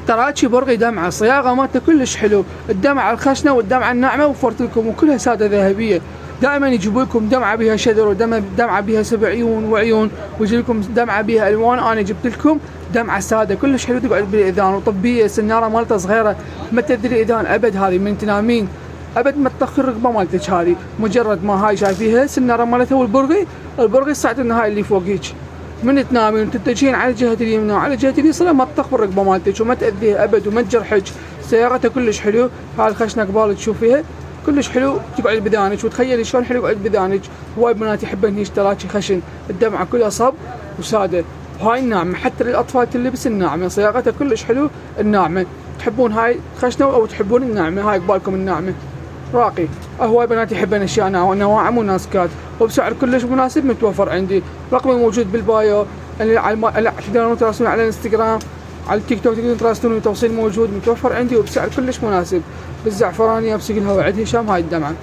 تراتشي برغي دمعه، الصياغه مالته كلش حلو، الدمعه الخشنه والدمعه الناعمه وفرت لكم وكلها ساده ذهبيه. دائما يجيبوا لكم دمعه بها شذر ودمعه بها 7 عيون وعيون، ويجي لكم دمعه بها الوان. انا جبت لكم دمعه ساده كلش حلو تقعد بالاذان وطبيه، السناره مالتها صغيره ما تدري اذان ابد، هذه من تنامين ابد ما تطخر الرقبه مالتك، هذه مجرد ما هاي شايفيها السناره مالتها والبرغي الساعه النهايه اللي فوق هيك، من تنامين وتتجهين على جهه اليمنى وعلى جهه اليسرى ما تطخ بالرقبه مالتك وما تاذيها ابد وما تجرحك. سيارتها كلش حلو، هاي الخشنه قبال تشوفيها كلش حلو تقعد بذانك، وتخيلي شلون حلو يقعد بذانك. هواي بنات يحبن هيك تراتشي خشن، الدمعه كلها صب وساده. وهاي الناعمه حتى للاطفال تلبس الناعمه، صياغتها كلش حلو الناعمه. تحبون هاي خشنه او تحبون الناعمه؟ هاي قبالكم الناعمه راقي. هواي بنات يحبن اشياء نواعم وناسكات وبسعر كلش مناسب متوفر عندي. رقمي موجود بالبايو، تقدرون تراسلوني على الانستغرام، على التيك توك تقدرون تراسلوني، التوصيل موجود متوفر عندي وبسعر كلش مناسب. بالزعفرانيه بسقلها وعد هشام هاي الدمعه.